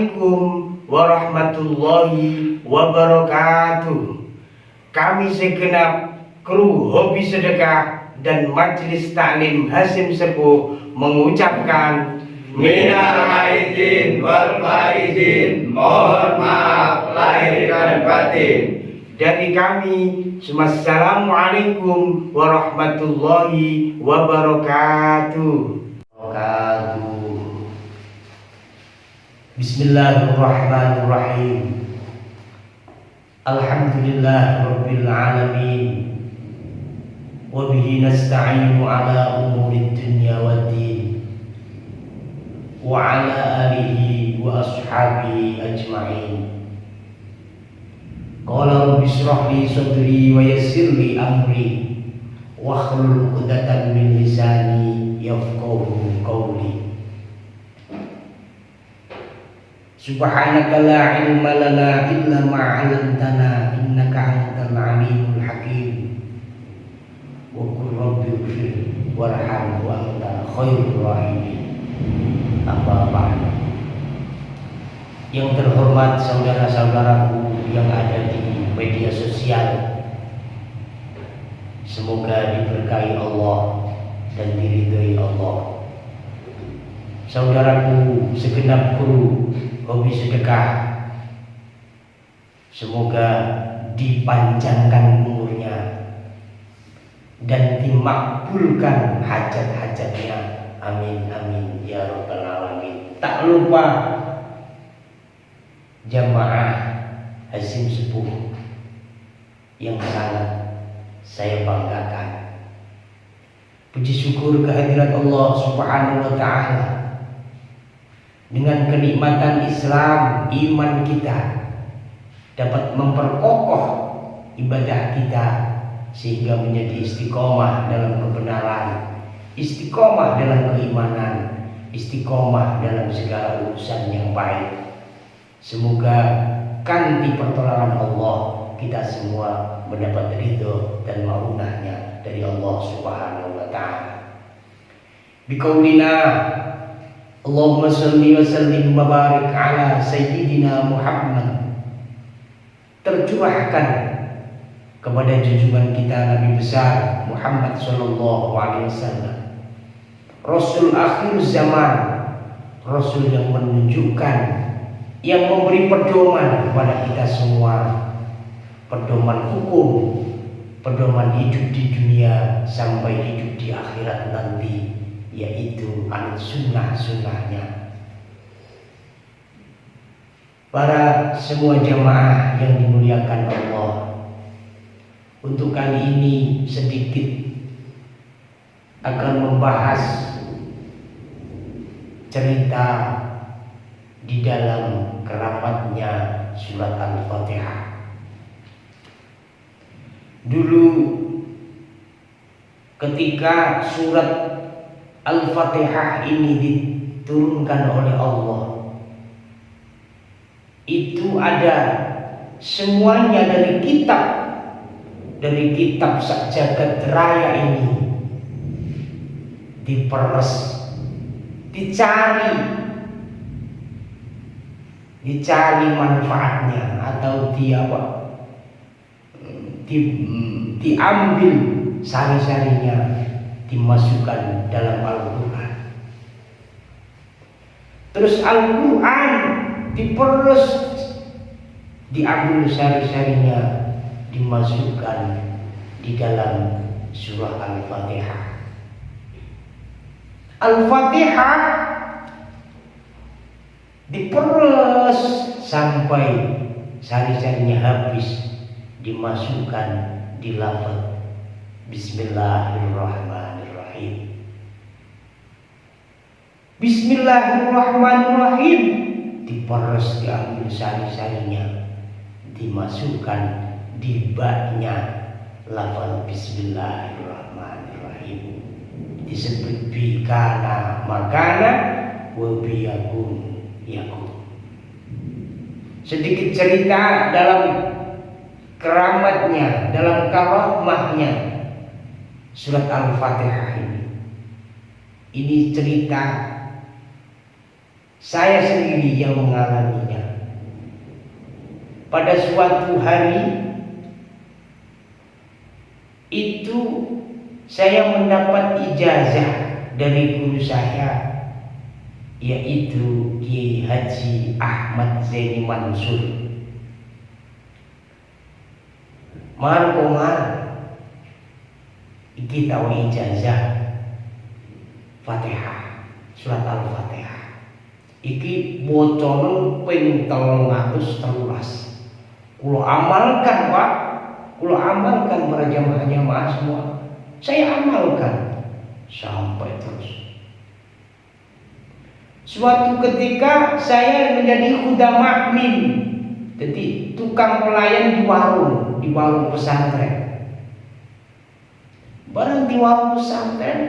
Assalamualaikum warahmatullahi wabarakatuh. Kami segenap kru Hobi Sedekah dan Majelis Taklim Hasim Sepuh mengucapkan minal aidin wal faizin, mohon maaf lahir dan batin. Dari kami, Assalamualaikum warahmatullahi wabarakatuh. Bismillahirrahmanirrahim. Alhamdulillah rabbil alamin. Wa bihi nasta'inu ala umurid dunya waddin. Wa ala alihi wa ashabihi ajma'in. Qala rabbi shrah li sadri wa yassir li amri wa hlul 'uqdatam min lisani yafqahu qawli. Subhanaka la ilma lana illa ma 'allamtana innaka antal alimul hakim. Wa qul rabbi ighfir warham wa anta khairur rahimin. Amma ba'd. Yang terhormat saudara-saudaraku yang ada di media sosial, semoga diberkahi Allah dan diridhoi Allah. Saudaraku segenap kru Hobi Sedekah, semoga dipanjangkan umurnya dan dimakbulkan hajat-hajatnya. Amin amin ya rabbal alamin. Tak lupa jamaah Hasim Sepuh yang sangat saya banggakan. Puji syukur kehadirat Allah Subhanahu wa ta'ala. Dengan kenikmatan Islam, iman kita dapat memperkokoh ibadah kita sehingga menjadi istiqomah dalam kebenaran, istiqomah dalam keimanan, istiqomah dalam segala urusan yang baik. Semoga kanti pertolongan Allah kita semua mendapat ridho dan maunahnya dari Allah Subhanahu wa ta'ala. Biqaulina Allahumma salli wa sallim wa barik ala sayyidina Muhammad. Tercurahkan kepada junjungan kita Nabi besar Muhammad sallallahu alaihi wasallam, Rasul akhir zaman, Rasul yang menunjukkan, yang memberi pedoman kepada kita semua, pedoman hukum, pedoman hidup di dunia sampai hidup di akhirat nanti, yaitu sunnah-sunnahnya. Para semua jamaah yang dimuliakan Allah, untuk kali ini sedikit akan membahas cerita di dalam keramatnya surat Al-Fatihah. Dulu ketika surat Al-Fatihah ini diturunkan oleh Allah, itu ada semuanya dari kitab sak jagat raya ini diperes, dicari manfaatnya atau diambil sari-sarinya, dimasukkan dalam Al-Quran. Terus Al-Quran diperes, diambil sari-sarinya, dimasukkan di dalam surah Al-Fatihah. Al-Fatihah diperes sampai sari-sarinya habis, dimasukkan di lafaz Bismillahirrahmanirrahim. Bismillahirrahmanirrahim diperes, diambil sari-sarinya, dimasukkan di baknya lafaz Bismillahirrahmanirrahim. Disebut bikana makana wa biyakun yakun. Sedikit cerita dalam keramatnya, dalam karomahnya surat Al-Fatihah ini. Ini cerita Saya sendiri yang mengalaminya. Pada suatu hari itu saya mendapat ijazah dari guru saya, yaitu Kiai Haji Ahmad Zaini Mansur. Mar iki tahu ijazah Fatihah, surat Al-Fatihah. Iki bocoran ping 313. Kulo amalkan, Pak. Kulo amalkan para jamaah-jamaah semua. Saya amalkan sampai terus. Suatu ketika saya menjadi khudama min, jadi tukang pelayan di warung pesantren. Barang di warung pesantren,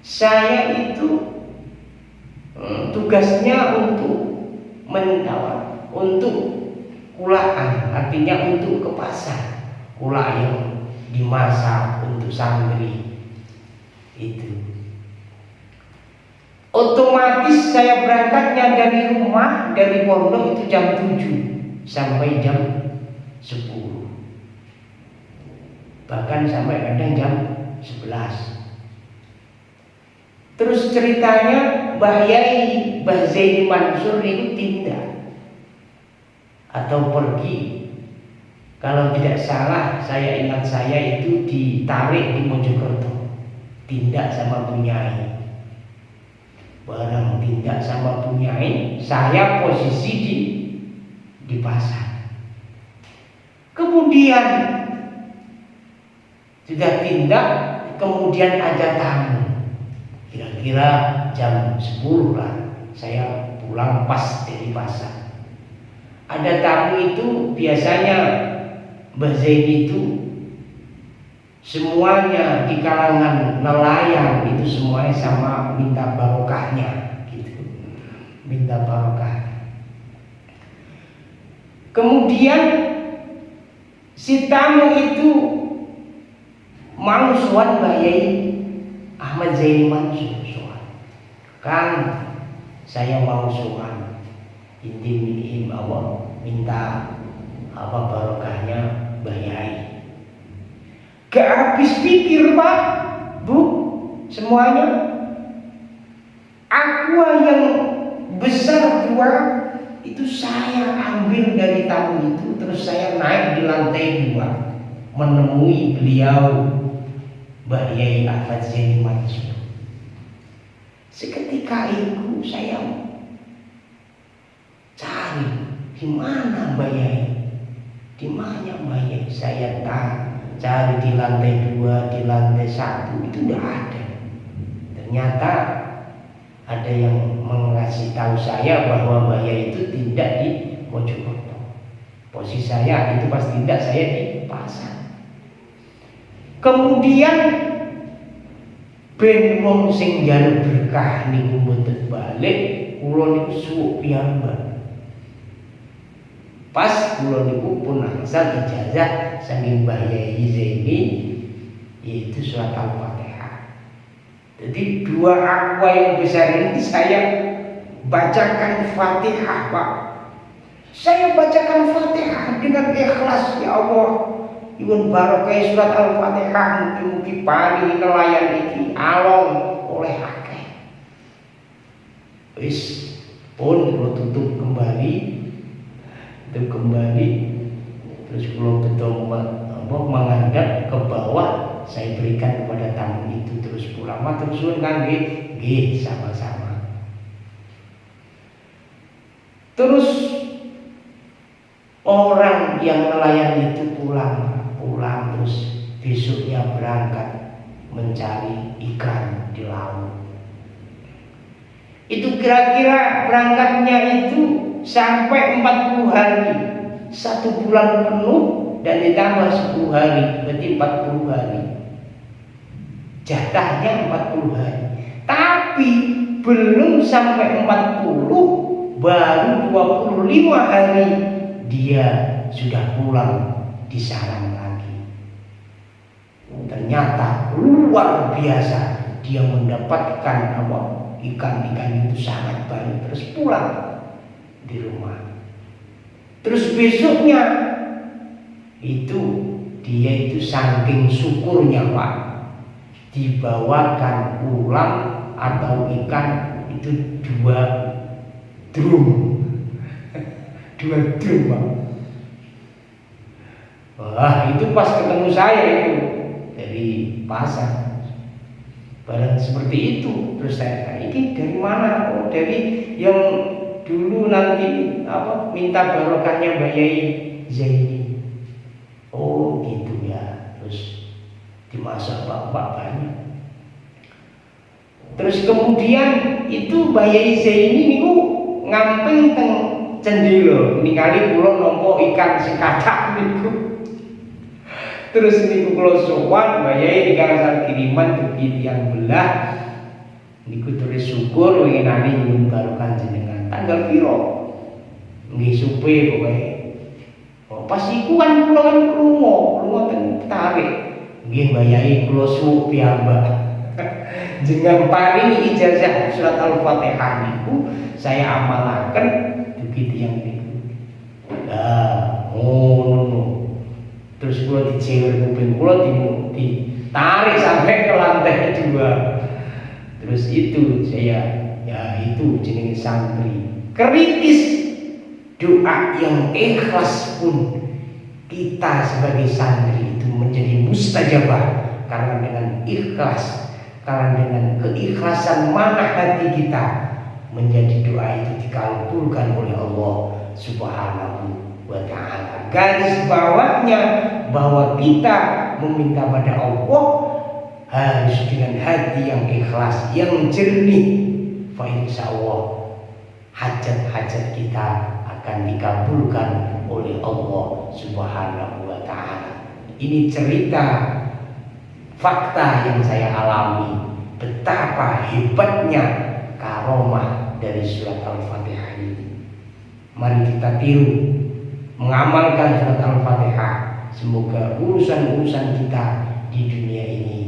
saya itu tugasnya untuk mentawar, untuk kulaan, artinya untuk ke pasar. Kula yang dimasak untuk santri itu. Otomatis saya berangkatnya dari rumah, dari pondok itu jam 7 sampai jam 10. Bahkan sampai kadang jam 11. Terus ceritanya Mbah Yai Mbah Zaini Mansur itu tindak atau pergi. Kalau tidak salah, saya ingat saya itu ditarik di Mojokerto, tindak sama Bunyai. Barang tindak sama Bunyai, saya posisi di pasar. Kemudian sudah tindak, kemudian ada tamu. Kira-kira jam 10 lah, saya pulang pas dari pasar. Ada tamu itu biasanya Mbah Zaini itu semuanya di kalangan nelayan itu semuanya sama minta barokahnya gitu. Minta barokah. Kemudian si tamu itu mau sowan Mbah Yai Ahmad Zaini Mansur sowan. Kang, saya mau sowan. Intim Allah minta apa barokahnya Mbah Yai. Gak habis pikir, Pak, Bu, semuanya. Aqua yang besar 2 itu saya ambil dari tamu itu, terus saya naik di lantai 2 menemui beliau Mbah Yai Ahmad Zaini Mansur. Seketika itu saya cari di mana Mbah Yai. Di mana Mbah Yai? Saya cari di lantai 2, di lantai 1 itu tidak ada. Ternyata ada yang mengasih tahu saya bahwa Mbah Yai itu tidak di Mojokerto. Posisi saya itu pas tidak, saya di pasar. Kemudian ben wong sing njaluk berkah niku mboten balik, kula niku suwuk piyambak. Pas kula niku pun angsal ijazah saking Mbah Yai Zaini yaitu surat Al-Fatihah. Jadi 2 aqua yang besar ini saya bacakan Fatihah, Pak. Saya bacakan Fatihah dengan ikhlas, ya Allah. Iwun barokah surat Al-Fatihah mugi-mugi paling nelayan iki alon oleh akeh. Wis pun kula tutup kembali. Terus kula betul menghadap ke bawah, saya berikan kepada tamu itu, terus pulang. Matur suwun Kang nggih, sama-sama. Terus orang yang nelayan itu pulang terus besoknya berangkat mencari ikan di laut. Itu kira-kira berangkatnya itu sampai 40 hari, 1 bulan penuh dan ditambah 10 hari, berarti 40 hari. Jatahnya 40 hari. Tapi belum sampai 40, baru 25 hari dia sudah pulang di sarang lagi. Ternyata luar biasa, dia mendapatkan ikan-ikan itu sangat banyak, terus pulang di rumah. Terus besoknya itu dia itu saking syukurnya Pak, dibawakan ulang atau ikan itu 2 drum 2 drum Pak. Wah, itu pas ketemu saya itu dari pasar, barang seperti itu. Terus saya tanya, ini dari mana? Oh, dari yang dulu nanti minta barokahnya Mbak Yai Zaini. Oh gitu ya. Terus dimasak Pak banyak. Terus kemudian itu Mbak Yai Zaini niku ngamping teng cendilo. Ini kali kula nampa ikan sekatak niku. Terus niku kula sowan Mbak Yai dikasih kiriman dugi tiyang belah. Niku terus syukur winginane nyuwun barokah jenengan. Tanggal piro? Nggih supe pokoke. Oh, pas iku kan kula kan lunga teng tarik. Nggih Mbak Yai kula suwuk piyambak. Jenengan paringi ijazah surat Al-Fatihah niku saya amalaken dugi tiyang niku. Lah, ngono. Terus kula dijewer kuping kula ditarik sampai ke lantai 2. Terus itu saya, ya itu jenenge santri. Kritis doa yang ikhlas pun kita sebagai santri itu menjadi mustajabah karena dengan ikhlas, karena dengan keikhlasan mana hati kita menjadi doa itu dikabulkan oleh Allah Subhanahu wa ta'ala. Garis bawahnya bahwa kita meminta pada Allah harus dengan hati yang ikhlas, yang jernih. Fa insyaallah hajat-hajat kita akan dikabulkan oleh Allah Subhanahu wa ta'ala. Ini cerita fakta yang saya alami, betapa hebatnya karomah dari surat Al-Fatihah ini. Mari kita tiru, mengamalkan surat Al-Fatihah. Semoga urusan-urusan kita di dunia ini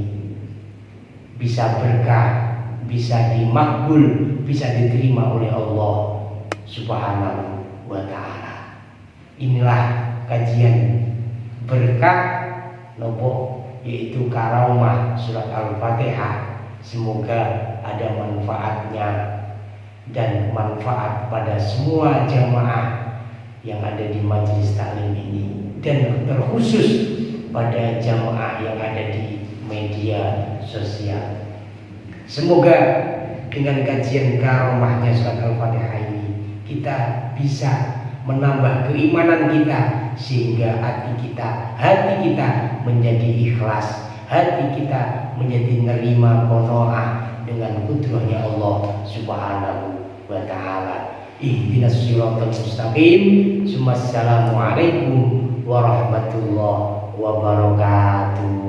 bisa berkah, bisa dimakbul, bisa diterima oleh Allah Subhanahu wa ta'ala. Inilah kajian berkah nopo, yaitu karomah surat Al-Fatihah. Semoga ada manfaatnya dan manfaat pada semua jamaah yang ada di majelis taklim ini, dan terkhusus pada jamaah yang ada di media sosial. Semoga dengan kajian karomahnya surat Al-Fatihah ini kita bisa menambah keimanan kita, sehingga hati kita menjadi ikhlas, hati kita menjadi nerima qanaah dengan kudrahnya Allah Subhanahu wa ta'ala. Ihdinas siratal mustaqim. Assalamualaikum warahmatullahi wabarakatuh.